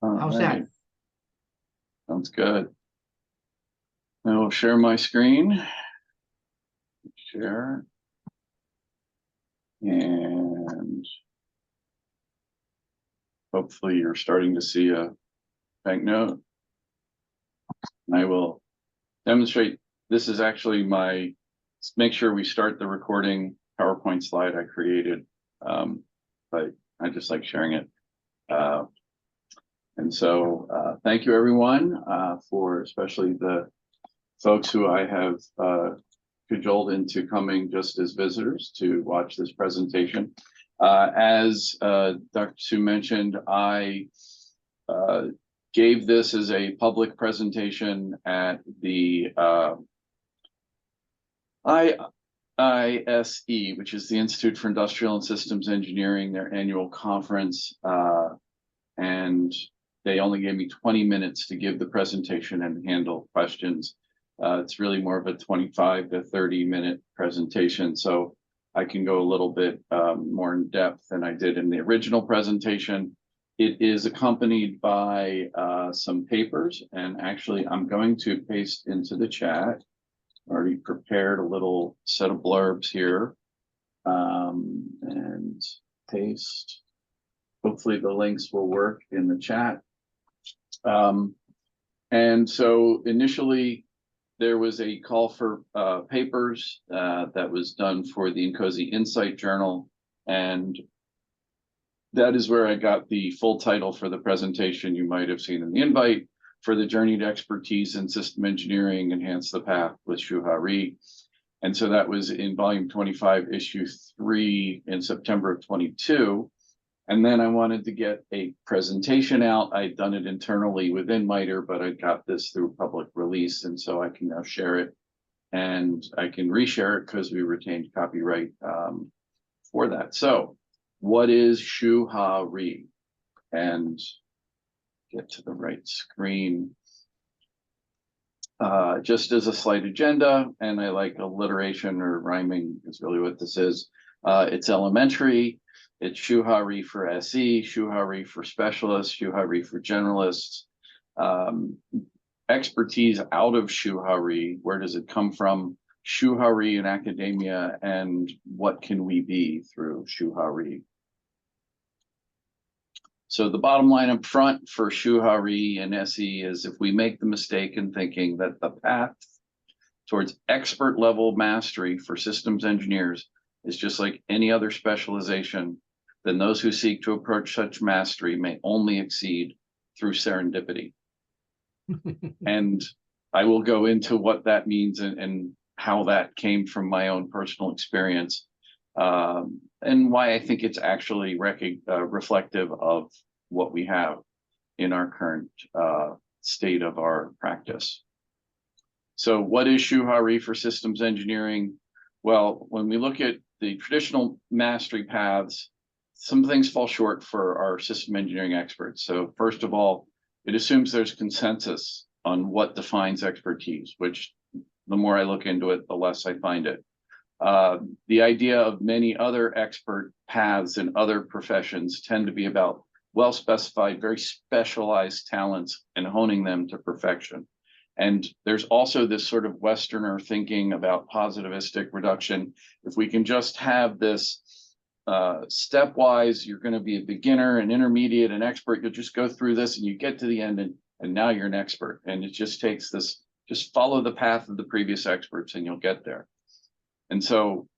How's that? Sounds good. I will share my screen. Share. And hopefully you're starting to see a banknote. And I will demonstrate. This is actually my, make sure we start the recording PowerPoint slide I created. But I just like sharing it. And so thank you everyone for especially the folks who I have cajoled into coming just as visitors to watch this presentation. As Dr. Sue mentioned, I gave this as a public presentation at the ISE, which is the Institute for Industrial and Systems Engineering, their annual conference. And they only gave me 20 minutes to give the presentation and handle questions. It's really more of a 25 to 30-minute presentation, so I can go a little bit more in depth than I did in the original presentation. It is accompanied by some papers, and actually I'm going to paste into the chat. Already prepared a little set of blurbs here, and paste. Hopefully the links will work in the chat. And so initially there was a call for papers that was done for the INCOSE Insight Journal, and that is where I got the full title for the presentation you might have seen in the invite, for the Journey to Expertise in System Engineering, Enhance the Path with Shu Ha Ri. And so that was in volume 25, issue 3 in September of 22. And then I wanted to get a presentation out. I'd done it internally within MITRE, but I got this through public release, and so I can now share it. And I can reshare it because we retained copyright for that. So what is Shu Ha Ri? And get to the right screen. Just as a slight agenda, and I like alliteration or rhyming is really what this is. It's elementary. It's Shu Ha Ri for SE, Shu Ha Ri for specialists, Shu Ha Ri for generalists. Expertise out of Shu Ha Ri, where does it come from? Shu Ha Ri in academia, and what can we be through Shu Ha Ri? So the bottom line up front for Shu Ha Ri and SE is, if we make the mistake in thinking that the path towards expert level mastery for systems engineers is just like any other specialization, then those who seek to approach such mastery may only exceed through serendipity. And I will go into what that means and how that came from my own personal experience, and why I think it's actually reflective of what we have in our current state of our practice. So what is Shu Ha Ri for systems engineering? Well, when we look at the traditional mastery paths, some things fall short for our system engineering experts. So first of all, it assumes there's consensus on what defines expertise, which the more I look into it, the less I find it. The idea of many other expert paths in other professions tend to be about well-specified, very specialized talents and honing them to perfection. And there's also this sort of Westerner thinking about positivistic reduction. If we can just have this stepwise, you're going to be a beginner, an intermediate, an expert, you'll just go through this and you get to the end and now you're an expert. And it just takes this, just follow the path of the previous experts and you'll get there. And so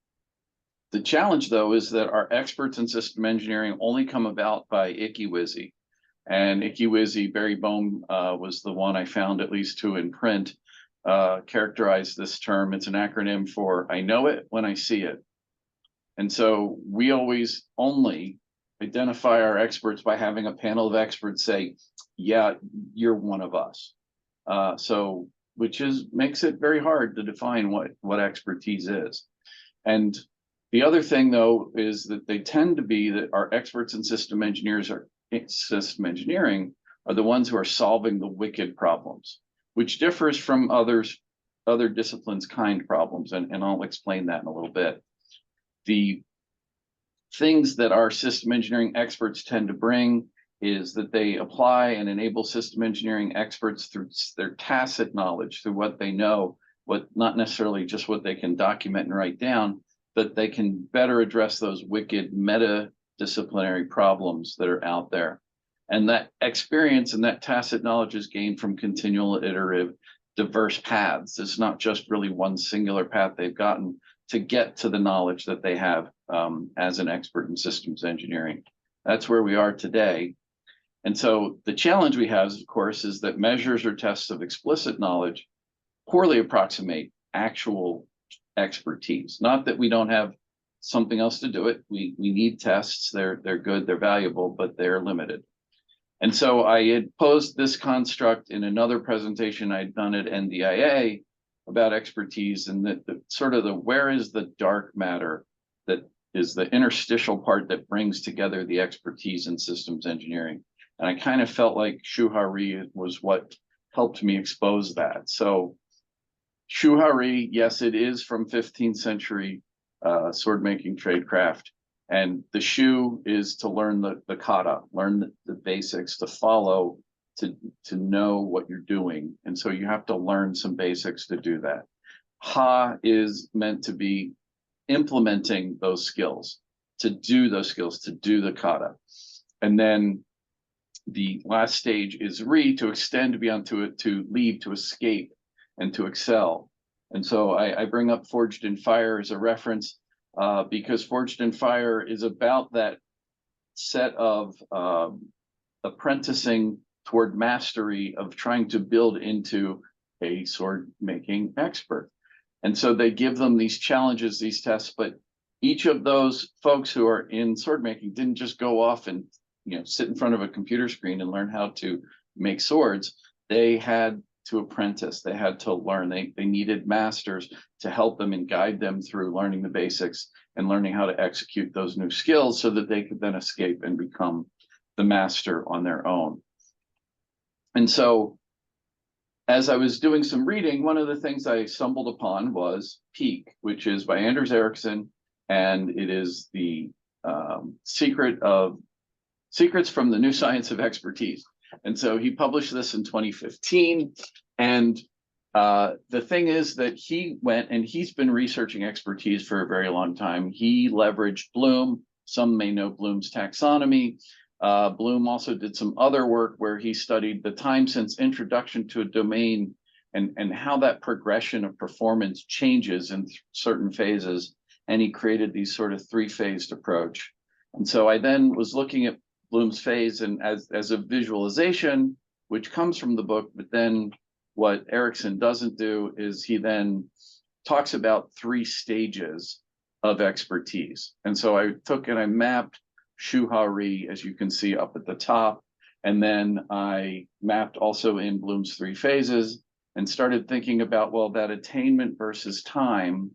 the challenge, though, is that our experts in system engineering only come about by ICKY-WYSY. And ICKY-WYSY, Barry Bohm was the one I found, at least two in print, characterized this term. It's an acronym for I know it when I see it. And so we always only identify our experts by having a panel of experts say, yeah, you're one of us. Which makes it very hard to define what expertise is. And the other thing, though, is that they tend to be that our experts in system engineering are the ones who are solving the wicked problems, which differs from other disciplines' kind problems. And I'll explain that in a little bit. The things that our system engineering experts tend to bring is that they apply and enable system engineering experts through their tacit knowledge, through what they know, what not necessarily just what they can document and write down, but they can better address those wicked meta-disciplinary problems that are out there. And that experience and that tacit knowledge is gained from continual iterative, diverse paths. It's not just really one singular path they've gotten to get to the knowledge that they have as an expert in systems engineering. That's where we are today. And so the challenge we have, of course, is that measures or tests of explicit knowledge poorly approximate actual expertise. Not that we don't have something else to do it. We need tests. They're good, they're valuable, but they're limited. And so I had posed this construct in another presentation I'd done at NDIA about expertise, and the sort of the where is the dark matter that is the interstitial part that brings together the expertise in systems engineering. And I kind of felt like Shu Ha Ri was what helped me expose that. So Shu Ha Ri, yes, it is from 15th century sword making tradecraft. And the shu is to learn the kata, learn the basics, to follow, to know what you're doing. And so you have to learn some basics to do that. Ha is meant to be implementing those skills, to do those skills, to do the kata. And then the last stage is Ri, to extend beyond, to leave, to escape, and to excel. And so I bring up Forged in Fire as a reference because Forged in Fire is about that set of apprenticing toward mastery of trying to build into a sword making expert. And so they give them these challenges, these tests, but each of those folks who are in sword making didn't just go off and sit in front of a computer screen and learn how to make swords. They had to apprentice, they had to learn, they needed masters to help them and guide them through learning the basics and learning how to execute those new skills so that they could then escape and become the master on their own. And so as I was doing some reading, one of the things I stumbled upon was Peak, which is by Anders Eriksson, and it is the Secrets from the New Science of Expertise. And so he published this in 2015. And the thing is that he went and he's been researching expertise for a very long time. He leveraged Bloom. Some may know Bloom's taxonomy. Bloom also did some other work where he studied the time since introduction to a domain and how that progression of performance changes in certain phases. And he created these sort of three-phased approach. And so I then was looking at Bloom's phase and as a visualization, which comes from the book, but then what Eriksson doesn't do is he then talks about 3 stages of expertise. And so I took and I mapped Shu Ha Ri, as you can see up at the top, and then I mapped also in Bloom's 3 phases and started thinking about, well, that attainment versus time.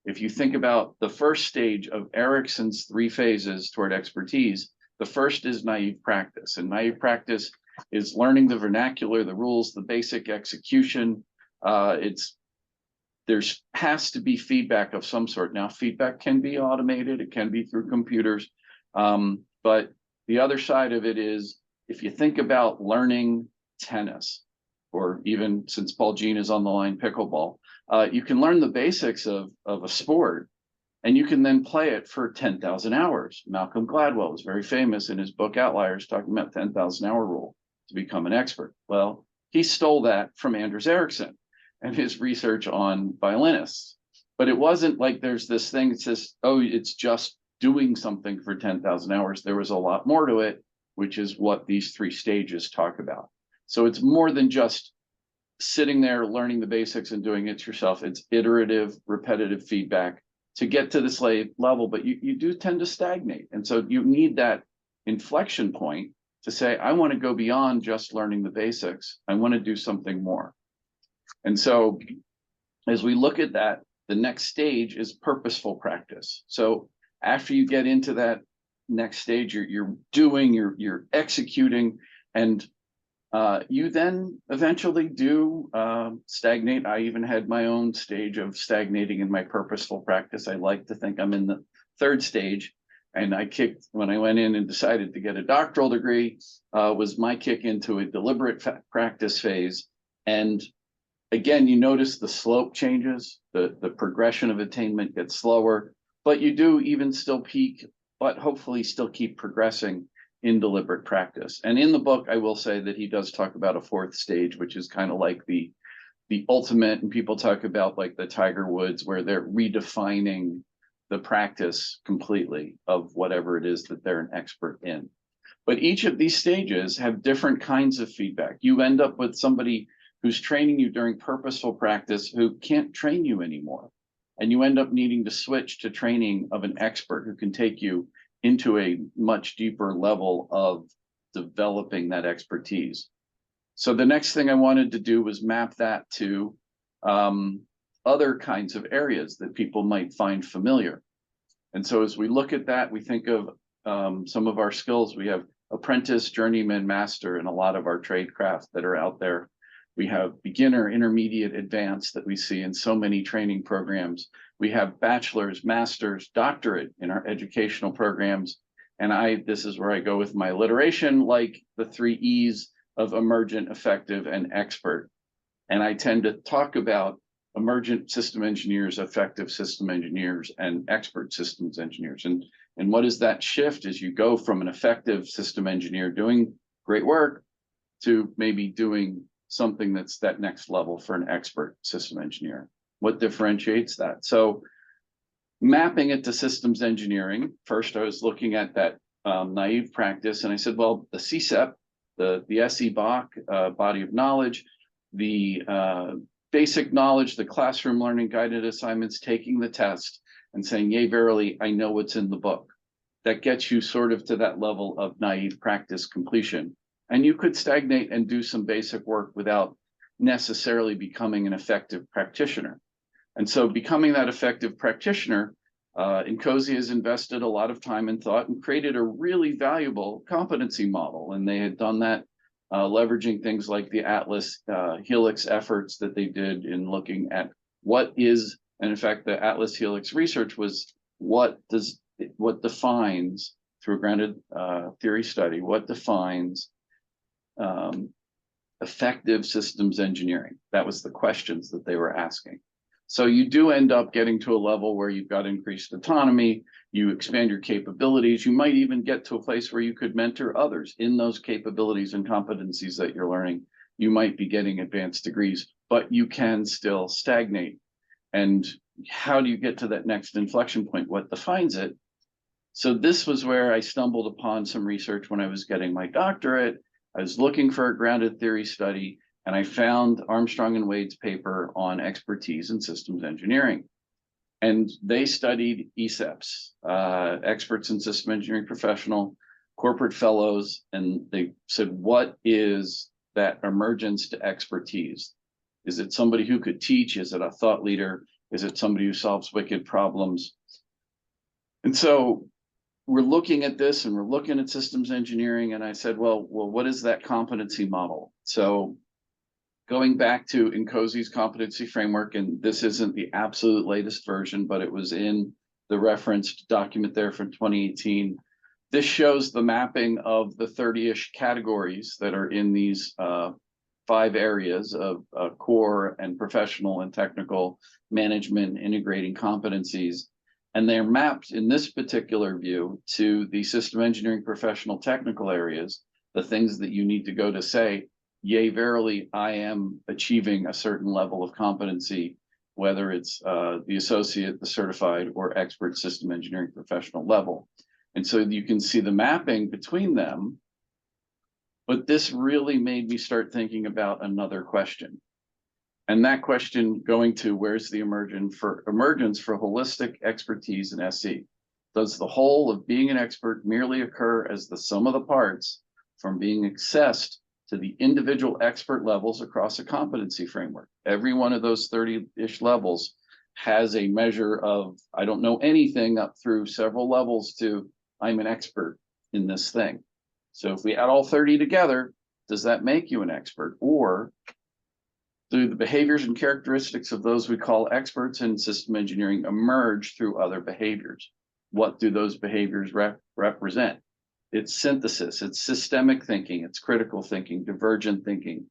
If you think about the first stage of Eriksson's 3 phases toward expertise, the first is naive practice, and naive practice is learning the vernacular, the rules, the basic execution. There has to be feedback of some sort. Now, feedback can be automated, it can be through computers, but the other side of it is, if you think about learning tennis, or even since Paul Jean is on the line, pickleball, you can learn the basics of a sport, and you can then play it for 10,000 hours. Malcolm Gladwell was very famous in his book Outliers, talking about 10,000 hour rule to become an expert. Well, he stole that from Anders Eriksson and his research on violinists. But it wasn't like there's this thing that says, oh, it's just doing something for 10,000 hours. There was a lot more to it, which is what these 3 stages talk about. So it's more than just sitting there learning the basics and doing it yourself. It's iterative, repetitive feedback to get to this level, but you do tend to stagnate. And so you need that inflection point to say, I want to go beyond just learning the basics. I want to do something more. And so as we look at that, the next stage is purposeful practice. So after you get into that next stage, you're doing, you're executing, and you then eventually do stagnate. I even had my own stage of stagnating in my purposeful practice. I like to think I'm in the 3rd stage. And I kicked, when I went in and decided to get a doctoral degree, was my kick into a deliberate practice phase. And again, you notice the slope changes, the progression of attainment gets slower, but you do even still peak, but hopefully still keep progressing in deliberate practice. And in the book, I will say that he does talk about a fourth stage, which is kind of like the ultimate, and people talk about like the Tiger Woods, where they're redefining the practice completely of whatever it is that they're an expert in. But each of these stages have different kinds of feedback. You end up with somebody who's training you during purposeful practice who can't train you anymore. And you end up needing to switch to training of an expert who can take you into a much deeper level of developing that expertise. So the next thing I wanted to do was map that to other kinds of areas that people might find familiar. And so as we look at that, we think of some of our skills. We have apprentice, journeyman, master, and a lot of our trade craft that are out there. We have beginner, intermediate, advanced that we see in so many training programs. We have bachelor's, master's, doctorate in our educational programs. And this is where I go with my alliteration, like the 3 E's of emergent, effective, and expert. And I tend to talk about emergent system engineers, effective system engineers, and expert systems engineers. And what is that shift as you go from an effective system engineer doing great work to maybe doing something that's that next level for an expert system engineer? What differentiates that? So mapping it to systems engineering, first I was looking at that naive practice, and I said, well, the CSEP, the SE body of knowledge, the basic knowledge, the classroom learning guided assignments, taking the test and saying, yea, verily, I know what's in the book. That gets you sort of to that level of naive practice completion. And you could stagnate and do some basic work without necessarily becoming an effective practitioner. And so becoming that effective practitioner, INCOSE has invested a lot of time and thought and created a really valuable competency model. And they had done that leveraging things like the Atlas Helix efforts that they did in looking at what is, and in fact, the Atlas Helix research was what defines, through a grounded theory study, what defines effective systems engineering. That was the questions that they were asking. So you do end up getting to a level where you've got increased autonomy, you expand your capabilities, you might even get to a place where you could mentor others in those capabilities and competencies that you're learning. You might be getting advanced degrees, but you can still stagnate. And how do you get to that next inflection point? What defines it? So this was where I stumbled upon some research when I was getting my doctorate. I was looking for a grounded theory study, and I found Armstrong and Wade's paper on expertise in systems engineering. And they studied ESEPs, experts in system engineering professional, corporate fellows, and they said, what is that emergence to expertise? Is it somebody who could teach? Is it a thought leader? Is it somebody who solves wicked problems? And so we're looking at this and we're looking at systems engineering. And I said, well, what is that competency model? So going back to INCOSE's competency framework, and this isn't the absolute latest version, but it was in the referenced document there from 2018. This shows the mapping of the 30-ish categories that are in these 5 areas of core and professional and technical management, integrating competencies. And they're mapped in this particular view to the system engineering professional technical areas, the things that you need to go to say, yea, verily, I am achieving a certain level of competency, whether it's the associate, the certified, or expert system engineering professional level. And so you can see the mapping between them. But this really made me start thinking about another question. And that question going to, where's the emergence for holistic expertise in SE? Does the whole of being an expert merely occur as the sum of the parts from being accessed to the individual expert levels across a competency framework? Every one of those 30-ish levels has a measure of, I don't know anything, up through several levels to, I'm an expert in this thing. So if we add all 30 together, does that make you an expert? Or do the behaviors and characteristics of those we call experts in system engineering emerge through other behaviors? what do those behaviors represent? It's synthesis, it's systemic thinking, it's critical thinking, divergent thinking,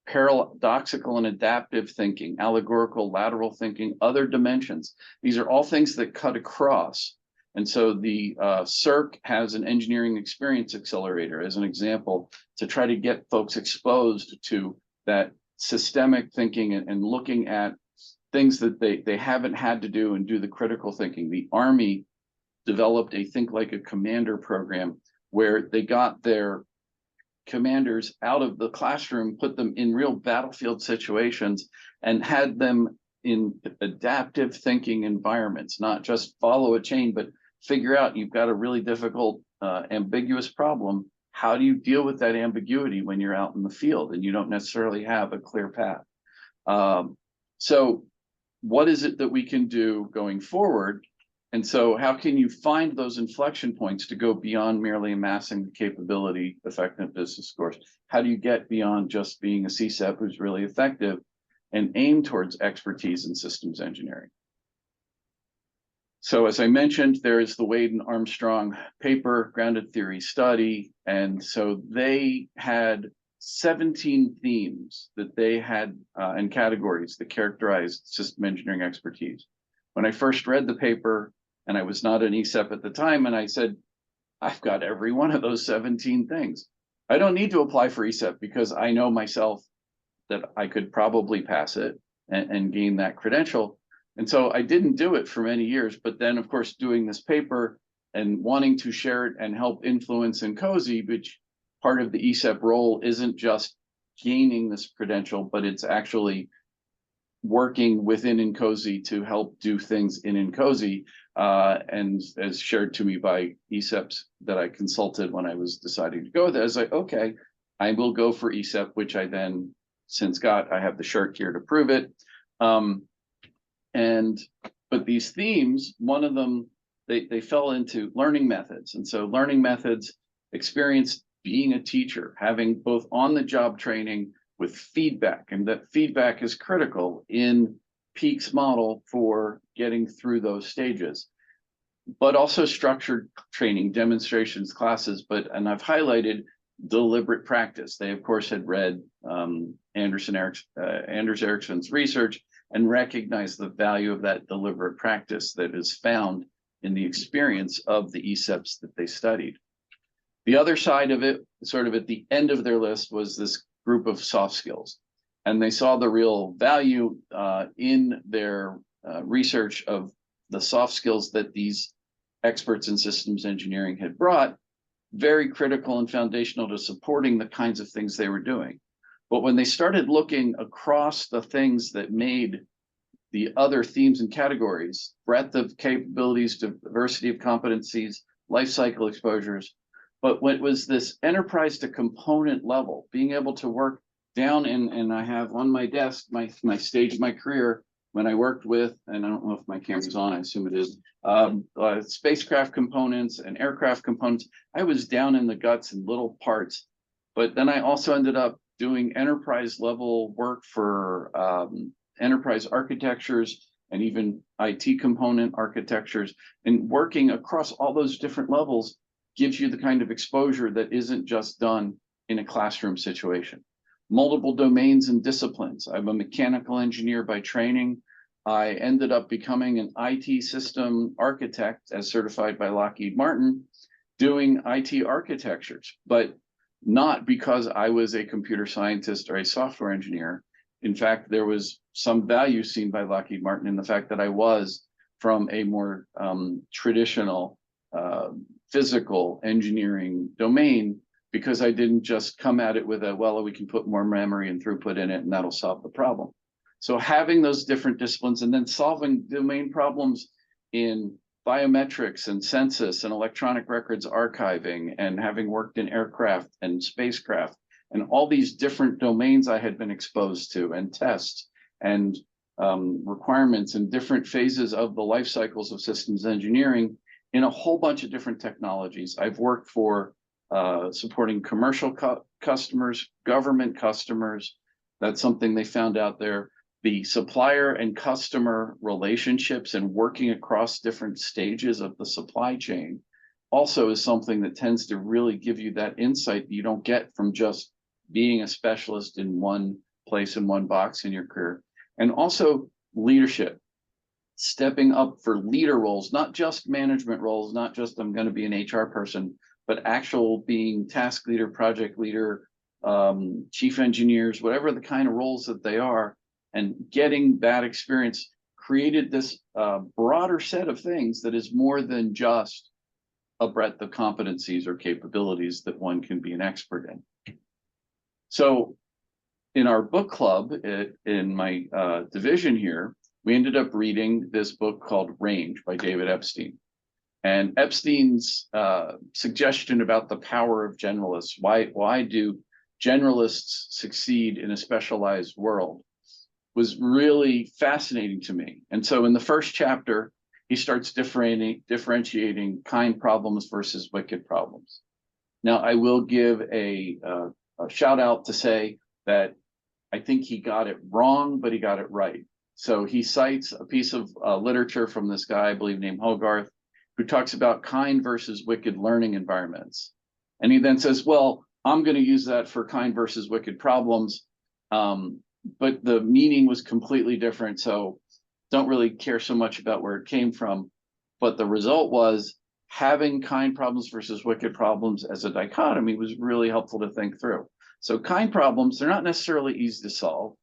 paradoxical and adaptive thinking, allegorical, lateral thinking, other dimensions. These are all things that cut across. And so the CERC has an engineering experience accelerator as an example to try to get folks exposed to that systemic thinking and looking at things that they haven't had to do and do the critical thinking. The Army developed a Think Like a Commander program where they got their commanders out of the classroom, put them in real battlefield situations, and had them in adaptive thinking environments, not just follow a chain, but figure out you've got a really difficult, ambiguous problem. How do you deal with that ambiguity when you're out in the field and you don't necessarily have a clear path? So what is it that we can do going forward? And so how can you find those inflection points to go beyond merely amassing the capability effectiveness scores? How do you get beyond just being a CSEP who's really effective and aim towards expertise in systems engineering? So as I mentioned, there is the Wade and Armstrong paper, grounded theory study. And so they had 17 themes that they had and categories that characterized system engineering expertise. When I first read the paper, and I was not an ESEP at the time, and I said, I've got every one of those 17 things. I don't need to apply for ESEP because I know myself that I could probably pass it and gain that credential. And so I didn't do it for many years, but then of course, doing this paper and wanting to share it and help influence INCOSE, which part of the ESEP role isn't just gaining this credential, but it's actually working within INCOSE to help do things in INCOSE, and as shared to me by ESEPs that I consulted when I was deciding to go with it, I was like, okay, I will go for ESEP, which I then since got. I have the shirt here to prove it. But these themes, one of them, they fell into learning methods. And so learning methods, experience being a teacher, having both on-the-job training with feedback, and that feedback is critical in Peak's model for getting through those stages, but also structured training, demonstrations, classes, and I've highlighted deliberate practice. They of course had read Anders Eriksson's research and recognized the value of that deliberate practice that is found in the experience of the ESEPs that they studied. The other side of it, sort of at the end of their list, was this group of soft skills. And they saw the real value in their research of the soft skills that these experts in systems engineering had brought, very critical and foundational to supporting the kinds of things they were doing. But when they started looking across the things that made the other themes and categories, breadth of capabilities, diversity of competencies, life cycle exposures, but when it was this enterprise to component level, being able to work down and I have on my desk my stage of my career when I worked with, and I don't know if my camera's on, I assume it is, spacecraft components and aircraft components. I was down in the guts and little parts, but then I also ended up doing enterprise level work for enterprise architectures and even IT component architectures, and working across all those different levels gives you the kind of exposure that isn't just done in a classroom situation. Multiple domains and disciplines. I'm a mechanical engineer by training. I ended up becoming an IT system architect as certified by Lockheed Martin, doing IT architectures, but not because I was a computer scientist or a software engineer. In fact, there was some value seen by Lockheed Martin in the fact that I was from a more traditional physical engineering domain, because I didn't just come at it with a, well, we can put more memory and throughput in it and that'll solve the problem. So having those different disciplines and then solving domain problems in biometrics and census and electronic records archiving, and having worked in aircraft and spacecraft and all these different domains I had been exposed to, and tests and requirements in different phases of the life cycles of systems engineering in a whole bunch of different technologies. I've worked for supporting commercial customers, government customers. That's something they found out there. the supplier and customer relationships and working across different stages of the supply chain also is something that tends to really give you that insight that you don't get from just being a specialist in one place in one box in your career. And also leadership, stepping up for leader roles, not just management roles, not just I'm going to be an HR person, but actual being task leader, project leader, chief engineers, whatever the kind of roles that they are, and getting that experience created this broader set of things that is more than just a breadth of competencies or capabilities that one can be an expert in. So in our book club in my division here, we ended up reading this book called Range by David Epstein. And Epstein's suggestion about the power of generalists, why do generalists succeed in a specialized world, was really fascinating to me. And so in the first chapter, he starts differentiating kind problems versus wicked problems. Now, I will give a shout out to say that I think he got it wrong, but he got it right. So he cites a piece of literature from this guy, I believe named Hogarth, who talks about kind versus wicked learning environments. And he then says, well, I'm going to use that for kind versus wicked problems. But the meaning was completely different. So don't really care so much about where it came from. But the result was having kind problems versus wicked problems as a dichotomy was really helpful to think through. So kind problems, they're not necessarily easy to solve,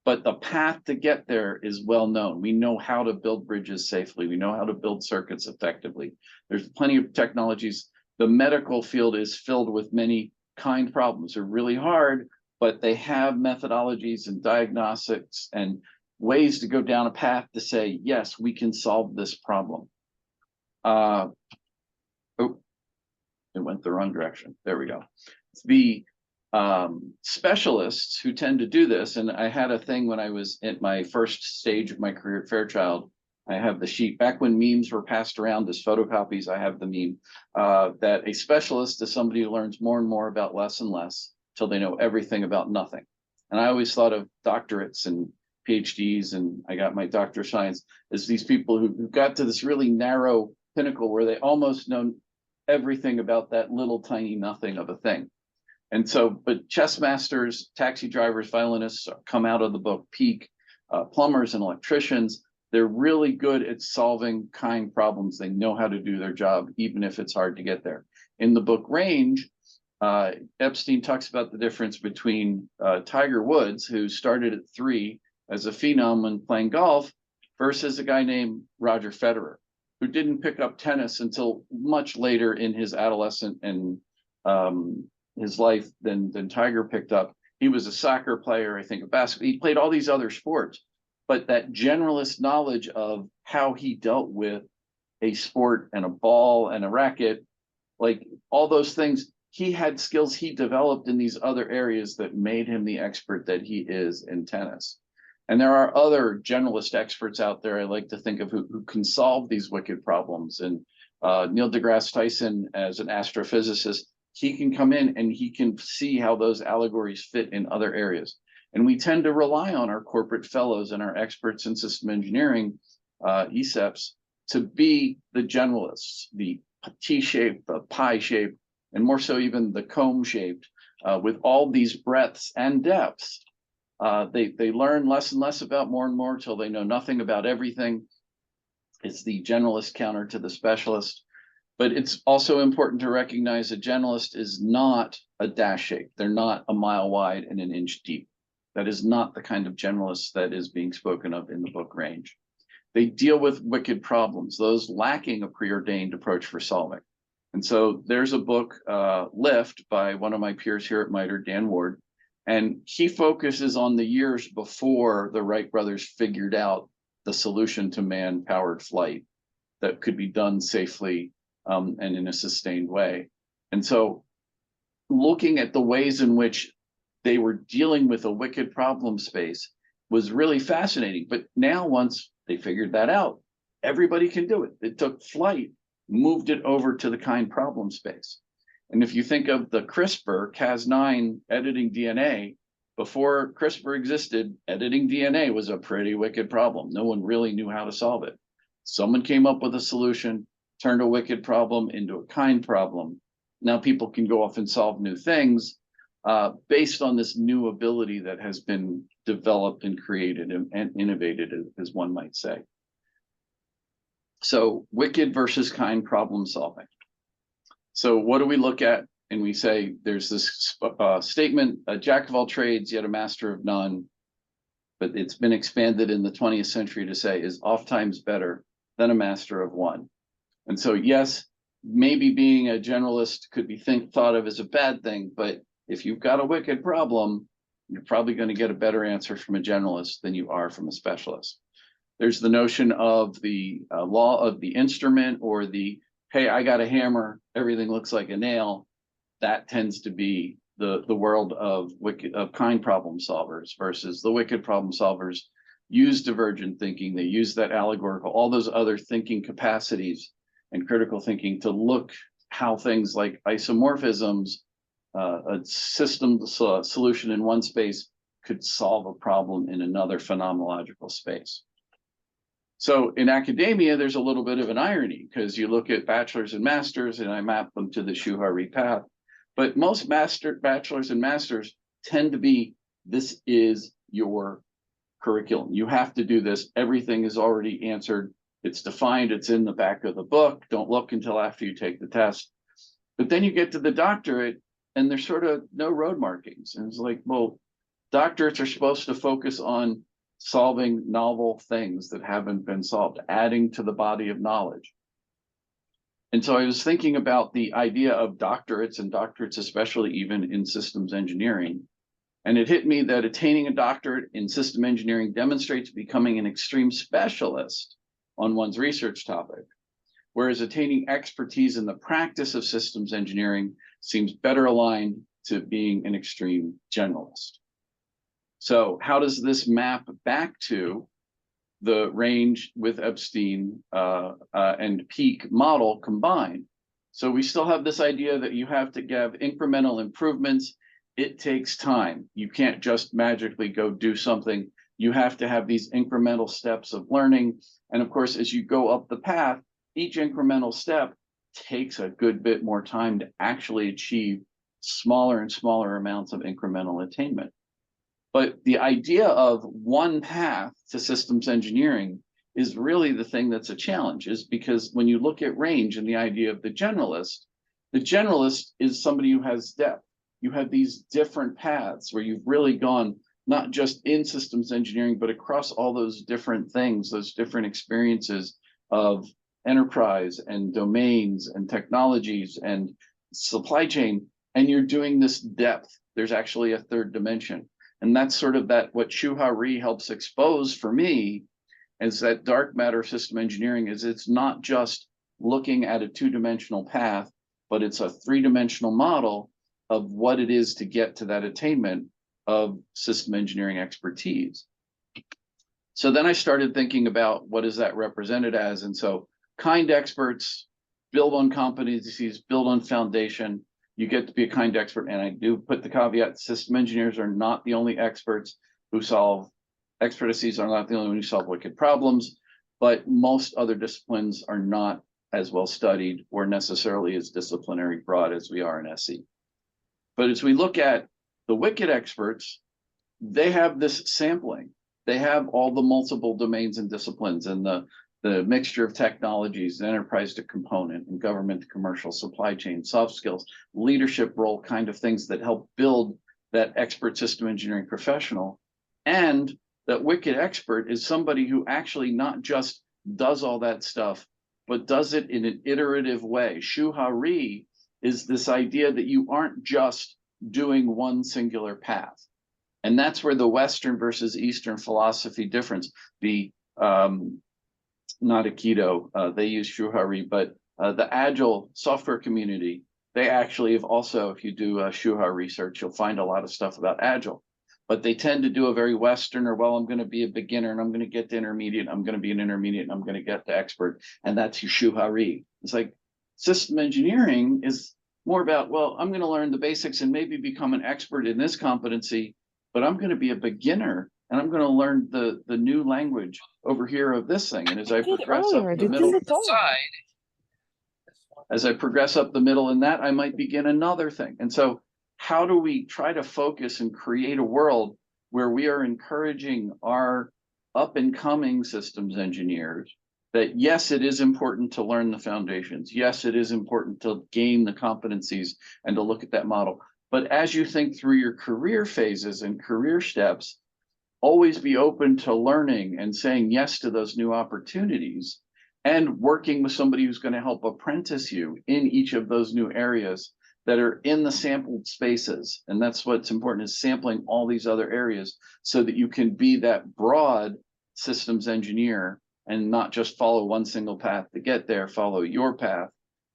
but the path to get there is well known. We know how to build bridges safely. We know how to build circuits effectively. There's plenty of technologies. The medical field is filled with many kind problems. They're really hard, but they have methodologies and diagnostics and ways to go down a path to say, yes, we can solve this problem. Oh, it went the wrong direction. There we go. The specialists who tend to do this, and I had a thing when I was at my first stage of my career at Fairchild. I have the sheet back when memes were passed around as photocopies. I have the meme that a specialist is somebody who learns more and more about less and less till they know everything about nothing. And I always thought of doctorates and PhDs, and I got my Doctor of Science, as these people who got to this really narrow pinnacle where they almost know everything about that little tiny nothing of a thing. And so, but chess masters, taxi drivers, violinists come out of the book Peak, plumbers and electricians. They're really good at solving kind problems. They know how to do their job, even if it's hard to get there. In the book Range, Epstein talks about the difference between Tiger Woods, who started at 3 as a phenom when playing golf, versus a guy named Roger Federer, who didn't pick up tennis until much later in his adolescent and his life than Tiger picked up. He was a soccer player, I think a basketball. He played all these other sports, but that generalist knowledge of how he dealt with a sport and a ball and a racket, like all those things, he had skills he developed in these other areas that made him the expert that he is in tennis. And there are other generalist experts out there I like to think of who can solve these wicked problems. And Neil deGrasse Tyson, as an astrophysicist, he can come in and he can see how those allegories fit in other areas. And we tend to rely on our corporate fellows and our experts in system engineering, ESEPs, to be the generalists, the T-shaped, the pie-shaped, and more so even the comb-shaped, with all these breadths and depths. They learn less and less about more and more till they know nothing about everything. It's the generalist counter to the specialist. But it's also important to recognize a generalist is not a dash shape. They're not a mile wide and an inch deep. That is not the kind of generalist that is being spoken of in the book Range. They deal with wicked problems, those lacking a preordained approach for solving. And so there's a book, Lift, by one of my peers here at MITRE, Dan Ward, and he focuses on the years before the Wright brothers figured out the solution to man-powered flight that could be done safely and in a sustained way. And so looking at the ways in which they were dealing with a wicked problem space was really fascinating. But now once they figured that out, everybody can do it. It took flight, moved it over to the kind problem space. And if you think of the CRISPR, Cas9 editing DNA, Before CRISPR existed, editing DNA was a pretty wicked problem. No one really knew how to solve it. Someone came up with a solution, turned a wicked problem into a kind problem. Now people can go off and solve new things based on this new ability that has been developed and created and innovated, as one might say. So wicked versus kind problem solving. So what do we look at? And we say there's this statement, a jack of all trades, yet a master of none. But it's been expanded in the 20th century to say is oftentimes better than a master of one. And so, yes, maybe being a generalist could be thought of as a bad thing, but if you've got a wicked problem, you're probably going to get a better answer from a generalist than you are from a specialist. There's the notion of the law of the instrument, or the, hey, I got a hammer, everything looks like a nail. That tends to be the world of kind problem solvers, versus the wicked problem solvers use divergent thinking. They use that allegorical, all those other thinking capacities and critical thinking to look how things like isomorphisms, a system solution in one space could solve a problem in another phenomenological space. So in academia, there's a little bit of an irony, because you look at bachelors and masters, and I map them to the Shu Ha Ri path. But most bachelors and masters tend to be, this is your curriculum. You have to do this. Everything is already answered. It's defined. It's in the back of the book. Don't look until after you take the test. But then you get to the doctorate, and there's sort of no road markings. And it's like, well, doctorates are supposed to focus on solving novel things that haven't been solved, adding to the body of knowledge. And so I was thinking about the idea of doctorates, and doctorates especially even in systems engineering. And it hit me that attaining a doctorate in system engineering demonstrates becoming an extreme specialist on one's research topic, whereas attaining expertise in the practice of systems engineering seems better aligned to being an extreme generalist. So how does this map back to the range with Epstein and peak model combined? So we still have this idea that you have to have incremental improvements. It takes time. You can't just magically go do something. You have to have these incremental steps of learning. And of course, as you go up the path, each incremental step takes a good bit more time to actually achieve smaller and smaller amounts of incremental attainment. But the idea of one path to systems engineering is really the thing that's a challenge, is because when you look at range and the idea of the generalist is somebody who has depth. You have these different paths where you've really gone not just in systems engineering, but across all those different things, those different experiences of enterprise and domains and technologies and supply chain, and you're doing this depth. There's actually a third dimension. And that's sort of what Shu Ha Ri helps expose for me, is that dark matter of system engineering is it's not just looking at a two-dimensional path, but it's a three-dimensional model of what it is to get to that attainment of system engineering expertise. So then I started thinking about what is that represented as. And so kind experts build on competencies, build on foundation. You get to be a kind expert. And I do put the caveat, system engineers are not the only experts who solve, expertises are not the only ones who solve wicked problems, but most other disciplines are not as well studied or necessarily as disciplinary broad as we are in SE. But as we look at the wicked experts, they have this sampling. They have all the multiple domains and disciplines and the mixture of technologies, enterprise to component and government to commercial, supply chain, soft skills, leadership role kind of things that help build that expert system engineering professional. And that wicked expert is somebody who actually not just does all that stuff, but does it in an iterative way. Shu Ha Ri is this idea that you aren't just doing one singular path. And that's where the Western versus Eastern philosophy difference, not Aikido, they use Shu Ha Ri, but the Agile software community, they actually have also, if you do Shu Ha research, you'll find a lot of stuff about Agile. But they tend to do a very Western, or, well, I'm going to be a beginner and I'm going to get to intermediate, I'm going to be an intermediate and I'm going to get to expert. And that's your Shu Ha Ri. It's like system engineering is more about, well, I'm going to learn the basics and maybe become an expert in this competency, but I'm going to be a beginner and I'm going to learn the new language over here of this thing. And as I progress up the middle, as I progress up the middle in that, I might begin another thing. And so how do we try to focus and create a world where we are encouraging our up and coming systems engineers that, yes, it is important to learn the foundations. Yes, it is important to gain the competencies and to look at that model. But as you think through your career phases and career steps, always be open to learning and saying yes to those new opportunities and working with somebody who's going to help apprentice you in each of those new areas that are in the sampled spaces. And that's what's important, is sampling all these other areas so that you can be that broad systems engineer and not just follow one single path to get there, follow your path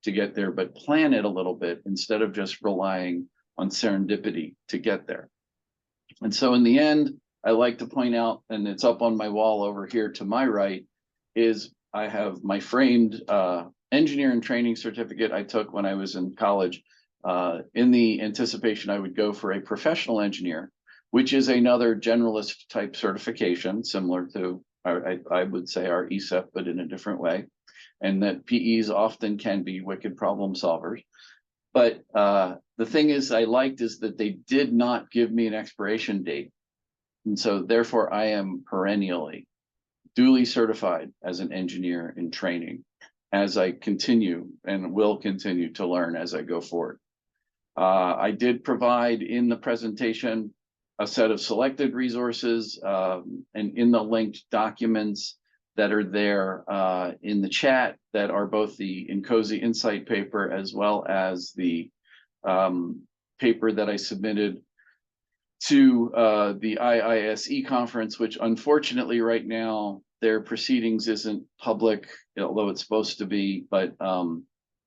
to get there, but plan it a little bit instead of just relying on serendipity to get there. And so in the end, I like to point out, and it's up on my wall over here to my right, is I have my framed engineer and training certificate I took when I was in college in the anticipation I would go for a professional engineer, which is another generalist type certification, similar to, I would say, our ESEP, but in a different way. And that PEs often can be wicked problem solvers. But the thing is, I liked is that they did not give me an expiration date. And so therefore I am perennially duly certified as an engineer in training as I continue and will continue to learn as I go forward. I did provide in the presentation a set of selected resources and in the linked documents that are there in the chat that are both the INCOSE Insight paper as well as the paper that I submitted to the IISE conference, which unfortunately right now their proceedings isn't public, although it's supposed to be, but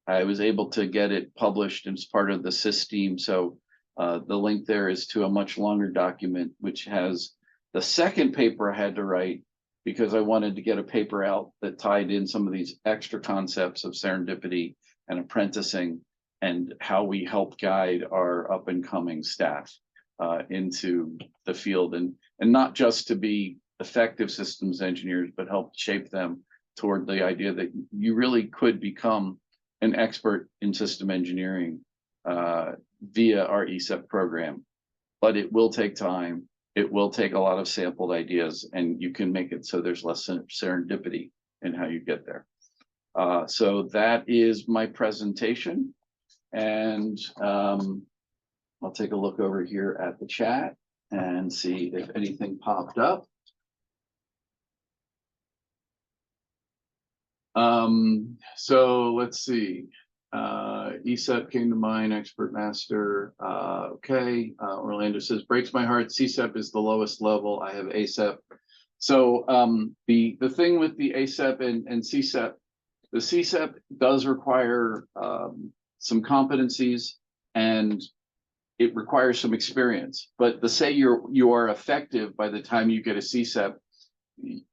I was able to get it published as part of the SIS team. So the link there is to a much longer document, which has the second paper I had to write because I wanted to get a paper out that tied in some of these extra concepts of serendipity and apprenticing and how we help guide our up and coming staff into the field, and not just to be effective systems engineers, but help shape them toward the idea that you really could become an expert in system engineering via our ESEP program. But it will take time. It will take a lot of sampled ideas, and you can make it so there's less serendipity in how you get there. So that is my presentation. And I'll take a look over here at the chat and see if anything popped up. So let's see. ESEP came to mind, expert master. Okay. Orlando says, breaks my heart. CSEP is the lowest level. I have ASEP. So the thing with the ASEP and CSEP, the CSEP does require some competencies and it requires some experience, but to say you are effective by the time you get a CSEP,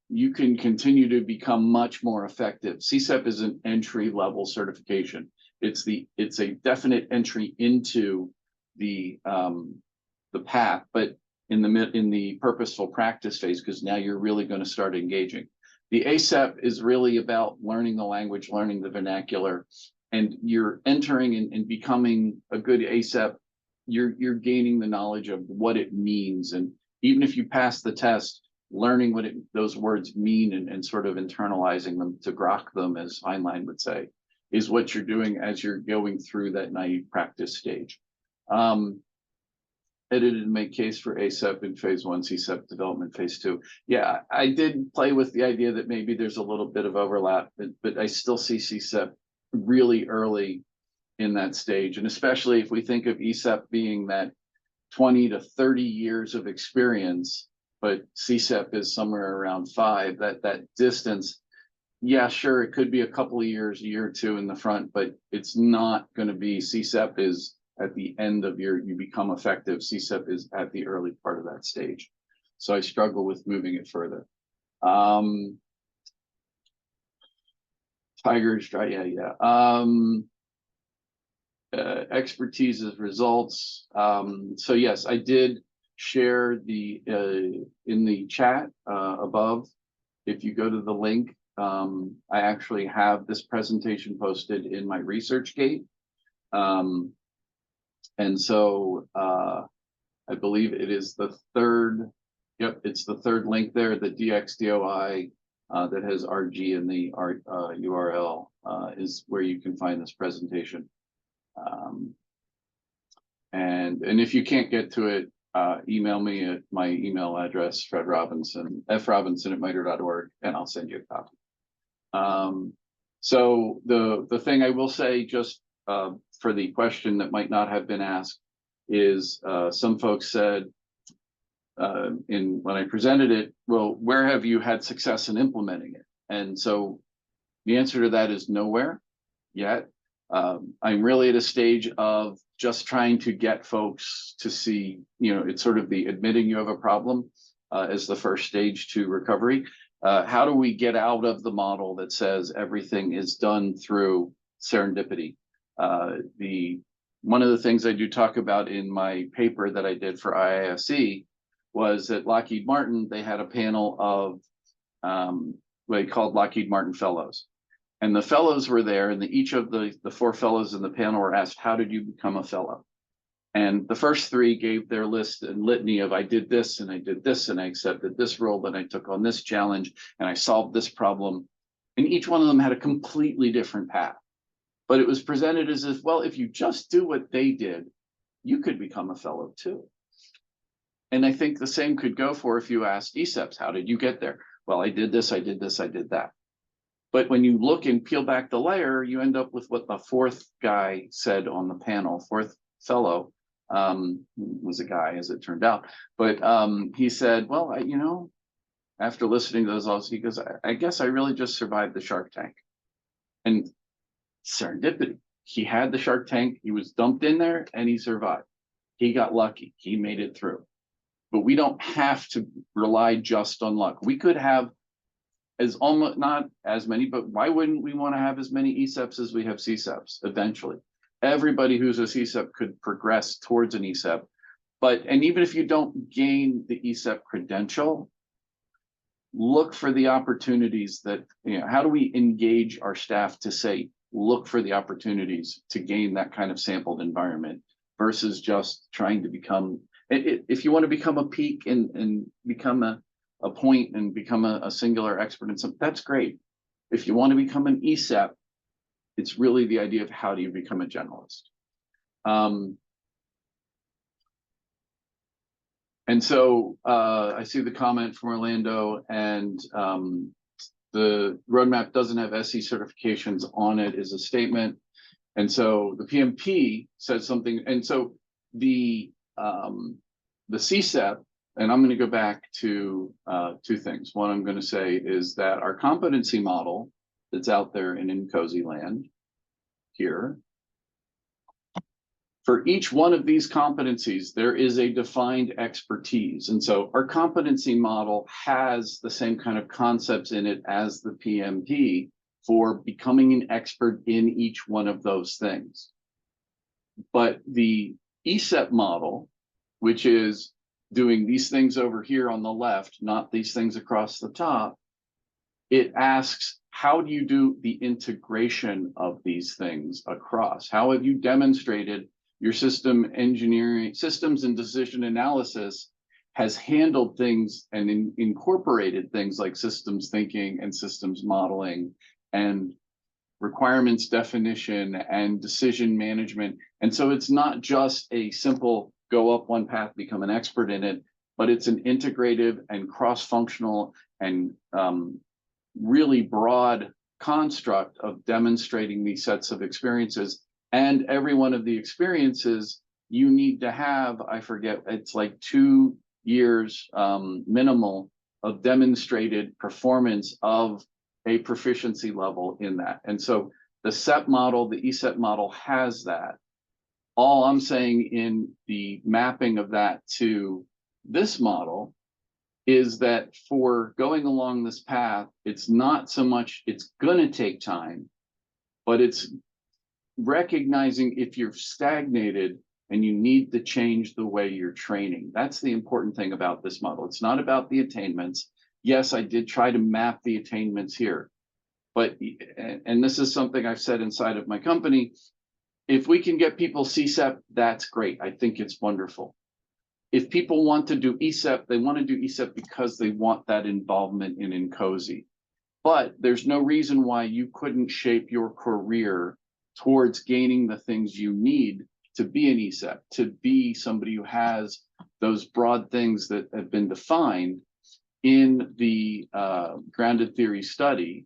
you can continue to become much more effective. CSEP is an entry level certification. It's a definite entry into the path, but in the purposeful practice phase, because now you're really going to start engaging. The ASEP is really about learning the language, learning the vernacular, and you're entering and becoming a good ASEP. You're gaining the knowledge of what it means, and even if you pass the test, learning what those words mean and sort of internalizing them to grok them, as Heinlein would say, is what you're doing as you're going through that naive practice stage. Edited and make case for ASEP in phase 1, CSEP development phase 2. Yeah, I did play with the idea that maybe there's a little bit of overlap, but I still see CSEP really early in that stage. And especially if we think of ESEP being that 20 to 30 years of experience, but CSEP is somewhere around 5, that distance, yeah, sure, it could be a couple of years, a year or two in the front, but it's not going to be. CSEP is at the end of you become effective. CSEP is at the early part of that stage. So I struggle with moving it further. Tigers, yeah. Expertise as results. So yes, I did share the in the chat above. If you go to the link, I actually have this presentation posted in my ResearchGate. And so I believe it is the third, yep, it's the third link there, the DXDOI that has RG in the URL is where you can find this presentation. And if you can't get to it, email me at my email address, Fred Robinson, frobinson@miter.org, and I'll send you a copy. So the thing I will say, just for the question that might not have been asked, is some folks said when I presented it, well, where have you had success in implementing it? And so the answer to that is nowhere yet. I'm really at a stage of just trying to get folks to see, it's sort of the admitting you have a problem as the first stage to recovery. How do we get out of the model that says everything is done through serendipity? One of the things I do talk about in my paper that I did for IISc was that Lockheed Martin, they had a panel of what they called Lockheed Martin Fellows. And the fellows were there, and each of the 4 fellows in the panel were asked, how did you become a fellow? And the first 3 gave their list and litany of, I did this, and I did this, and I accepted this role, and I took on this challenge, and I solved this problem. And each one of them had a completely different path. But it was presented as if, well, if you just do what they did, you could become a fellow too. And I think the same could go for if you asked ESEPs, how did you get there? Well, I did this, I did this, I did that. But when you look and peel back the layer, you end up with what the 4th guy said on the panel, 4th fellow, was a guy as it turned out. But he said, well, after listening to those also, he goes, I guess I really just survived the Shark Tank. And serendipity, he had the Shark Tank, he was dumped in there and he survived. He got lucky, he made it through. But we don't have to rely just on luck. We could have almost not as many, but why wouldn't we want to have as many ESEPs as we have CSEPs eventually? Everybody who's a CSEP could progress towards an ESEP, and even if you don't gain the ESEP credential, look for the opportunities that, how do we engage our staff to say, look for the opportunities to gain that kind of sampled environment versus just trying to become, if you want to become a peak and become a point and become a singular expert in something, that's great. If you want to become an ESEP, it's really the idea of how do you become a generalist. And so I see the comment from Orlando, and the roadmap doesn't have SE certifications on it is a statement. And so the PMP says something, and so the CSEP, and I'm going to go back to 2 things. One I'm going to say is that our competency model that's out there in INCOSE land here, for each one of these competencies, there is a defined expertise. And so our competency model has the same kind of concepts in it as the PMP for becoming an expert in each one of those things. But the ESEP model, which is doing these things over here on the left, not these things across the top, it asks, how do you do the integration of these things across? How have you demonstrated your systems and decision analysis has handled things and incorporated things like systems thinking and systems modeling and requirements definition and decision management? And so it's not just a simple go up one path, become an expert in it, but it's an integrative and cross-functional and really broad construct of demonstrating these sets of experiences. And every one of the experiences you need to have, I forget, it's like 2 years minimal of demonstrated performance of a proficiency level in that. And so the SEP model, the ESEP model has that. All I'm saying in the mapping of that to this model is that for going along this path, it's not so much it's going to take time, but it's recognizing if you're stagnated and you need to change the way you're training. That's the important thing about this model. It's not about the attainments. Yes, I did try to map the attainments here, but, and this is something I've said inside of my company, if we can get people CSEP, that's great. I think it's wonderful. If people want to do ESEP, they want to do ESEP because they want that involvement in INCOSE. But there's no reason why you couldn't shape your career towards gaining the things you need to be an ESEP, to be somebody who has those broad things that have been defined in the grounded theory study.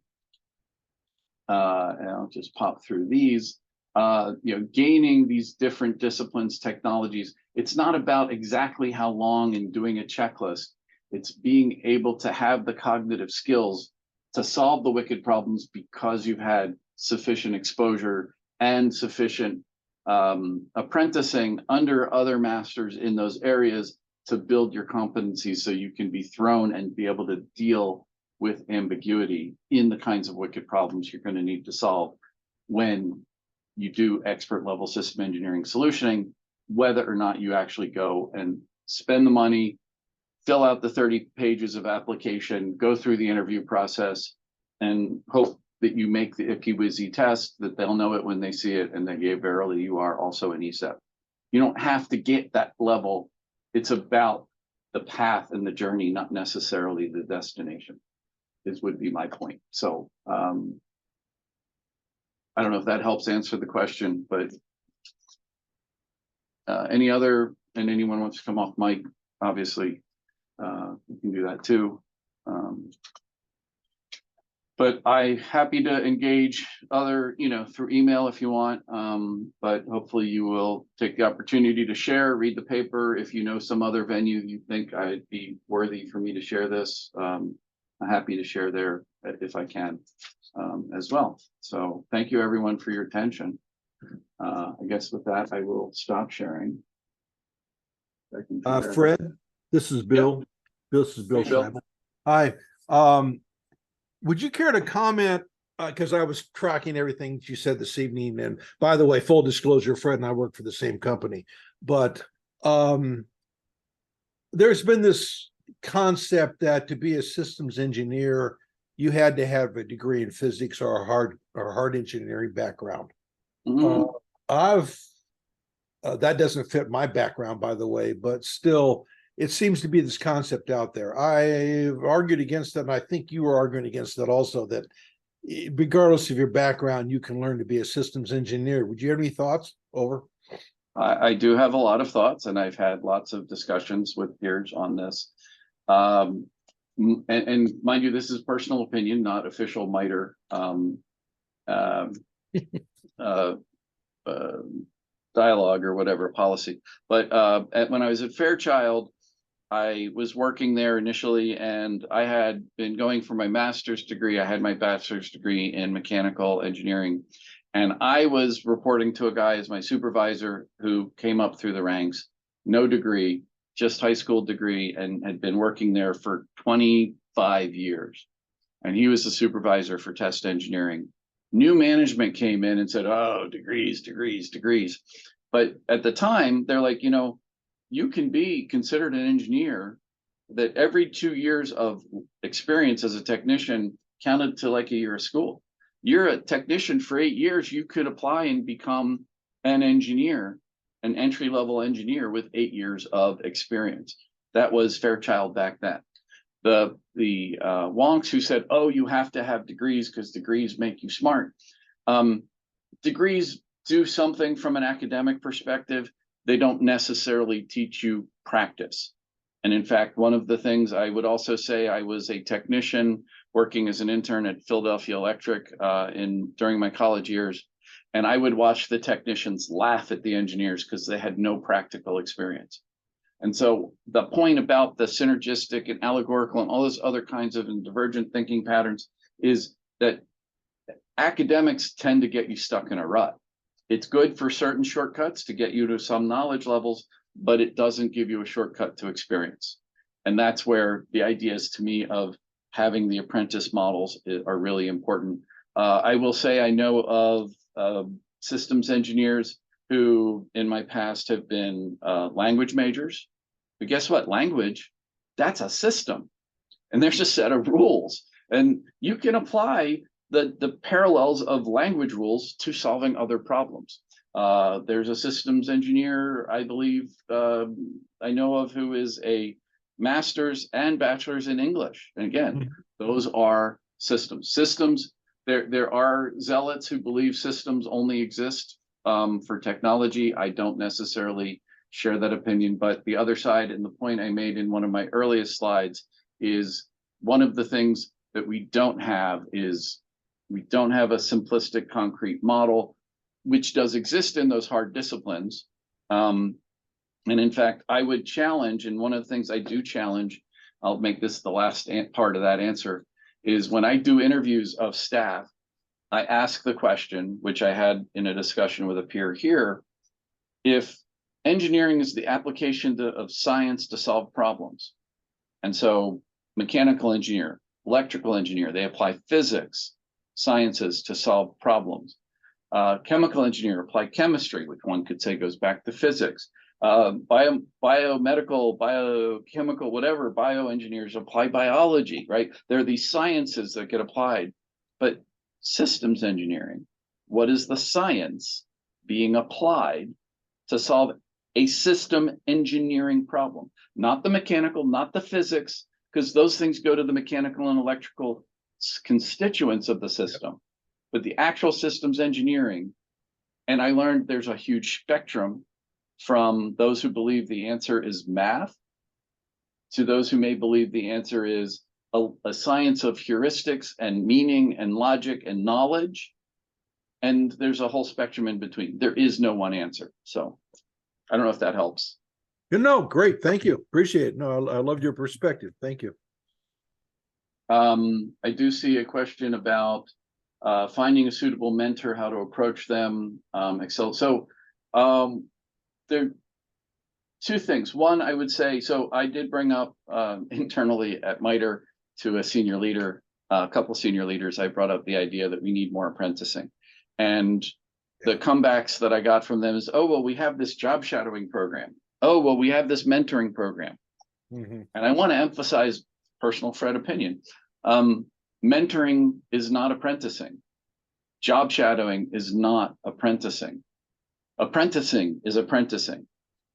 And I'll just pop through these. Gaining these different disciplines, technologies. It's not about exactly how long and doing a checklist. It's being able to have the cognitive skills to solve the wicked problems because you've had sufficient exposure and sufficient apprenticing under other masters in those areas to build your competencies so you can be thrown and be able to deal with ambiguity in the kinds of wicked problems you're going to need to solve when you do expert level system engineering solutioning, whether or not you actually go and spend the money, fill out the 30 pages of application, go through the interview process, and hope that you make the ICKY-WYZY test, that they'll know it when they see it, and that yeah, verily you are also an ESEP. You don't have to get that level. It's about the path and the journey, not necessarily the destination, would be my point. So I don't know if that helps answer the question, but any other, and anyone wants to come off mic, obviously, you can do that too. But I'm happy to engage other, through email if you want. But hopefully you will take the opportunity to share, read the paper. If you know some other venue you think I'd be worthy for me to share this, I'm happy to share there if I can as well. So thank you everyone for your attention. I guess with that, I will stop sharing. Fred, this is Bill. Yep. This is Bill Hey, Bill. Simon. Hi. Would you care to comment? Because I was tracking everything you said this evening. And by the way, full disclosure, Fred and I work for the same company. But there's been this concept that to be a systems engineer, you had to have a degree in physics or a hard engineering background. Mhm. That doesn't fit my background, by the way, but still, it seems to be this concept out there. I've argued against it, and I think you were arguing against it also, that regardless of your background, you can learn to be a systems engineer. Would you have any thoughts? Over. I do have a lot of thoughts, and I've had lots of discussions with peers on this. And mind you, this is personal opinion, not official MITRE dialogue or whatever policy. But when I was at Fairchild, I was working there initially, and I had been going for my master's degree. I had my bachelor's degree in mechanical engineering, and I was reporting to a guy as my supervisor who came up through the ranks, no degree, just high school degree, and had been working there for 25 years. And he was the supervisor for test engineering. New management came in and said, oh, degrees, degrees, degrees. But at the time, they're like, you can be considered an engineer that every 2 years of experience as a technician counted to like a year of school. You're a technician for 8 years, you could apply and become an engineer, an entry-level engineer with 8 years of experience. That was Fairchild back then. The wonks who said, oh, you have to have degrees because degrees make you smart. Degrees do something from an academic perspective. They don't necessarily teach you practice. And in fact, one of the things I would also say, I was a technician working as an intern at Philadelphia Electric during my college years. And I would watch the technicians laugh at the engineers because they had no practical experience. And so the point about the synergistic and allegorical and all those other kinds of divergent thinking patterns is that academics tend to get you stuck in a rut. It's good for certain shortcuts to get you to some knowledge levels, but it doesn't give you a shortcut to experience. And that's where the ideas to me of having the apprentice models are really important. I will say I know of systems engineers who in my past have been language majors. But guess what? Language, that's a system. And there's a set of rules. And you can apply the parallels of language rules to solving other problems. There's a systems engineer, I believe, I know of, who is a master's and bachelor's in English. And again, those are systems. Systems, there are zealots who believe systems only exist for technology. I don't necessarily share that opinion, but the other side, and the point I made in one of my earliest slides, is one of the things that we don't have is we don't have a simplistic concrete model, which does exist in those hard disciplines. And in fact, I would challenge, and one of the things I do challenge, I'll make this the last part of that answer, is when I do interviews of staff, I ask the question, which I had in a discussion with a peer here, if engineering is the application of science to solve problems. And so mechanical engineer, electrical engineer, they apply physics, sciences to solve problems. Chemical engineer, apply chemistry, which one could say goes back to physics. Biomedical, biochemical, whatever, bioengineers apply biology, right? There are these sciences that get applied, but systems engineering, what is the science being applied to solve a system engineering problem? Not the mechanical, not the physics, because those things go to the mechanical and electrical constituents of the system, but the actual systems engineering. And I learned there's a huge spectrum from those who believe the answer is math to those who may believe the answer is a science of heuristics and meaning and logic and knowledge. And there's a whole spectrum in between. There is no one answer. So I don't know if that helps. No, great. Thank you. Appreciate it. No, I loved your perspective. Thank you. I do see a question about finding a suitable mentor, how to approach them, Excel. So there are two things. One, I would say, so I did bring up internally at MITRE to a senior leader, a couple senior leaders, I brought up the idea that we need more apprenticing. And the comebacks that I got from them is, oh, well, we have this job shadowing program. Oh, well, we have this mentoring program. And I want to emphasize personal Fred opinion. Mentoring is not apprenticing. Job shadowing is not apprenticing. Apprenticing is apprenticing.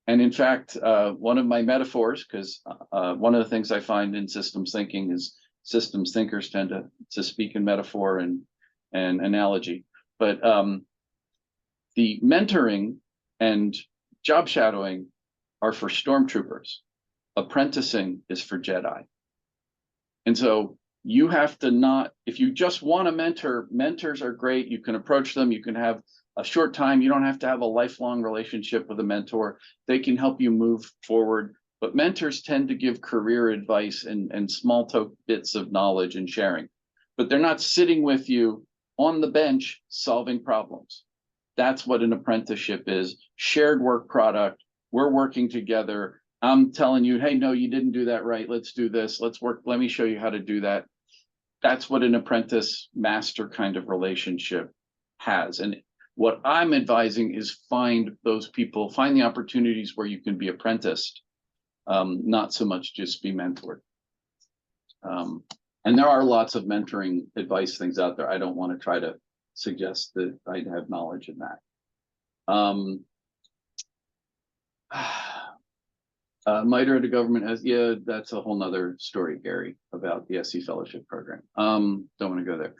And in fact, one of my metaphors, because one of the things I find in systems thinking is systems thinkers tend to speak in metaphor and analogy. But the mentoring and job shadowing are for stormtroopers. Apprenticing is for Jedi. And so you have to not, if you just want to mentor, mentors are great. You can approach them. You can have a short time. You don't have to have a lifelong relationship with a mentor. They can help you move forward. But mentors tend to give career advice and small bits of knowledge and sharing. But they're not sitting with you on the bench solving problems. That's what an apprenticeship is. Shared work product. We're working together. I'm telling you, hey, no, you didn't do that right. Let's do this. Let's work. Let me show you how to do that. That's what an apprentice master kind of relationship has. And what I'm advising is find those people, find the opportunities where you can be apprenticed, not so much just be mentored. And there are lots of mentoring advice things out there. I don't want to try to suggest that I have knowledge in that. MITRE at a government has, yeah, that's a whole nother story, Gary, about the SC fellowship program. Don't want to go there.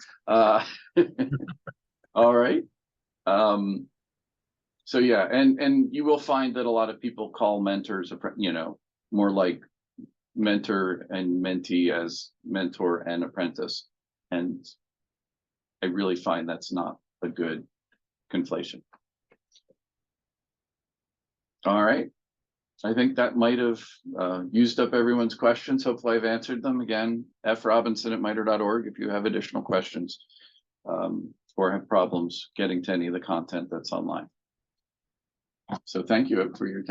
All right. So yeah, and you will find that a lot of people call mentors, you know, more like mentor and mentee as mentor and apprentice. And I really find that's not a good conflation. All right. I think that might have used up everyone's questions. Hopefully I've answered them. Again, frobinson@mitre.org if you have additional questions or have problems getting to any of the content that's online. So thank you for your attention.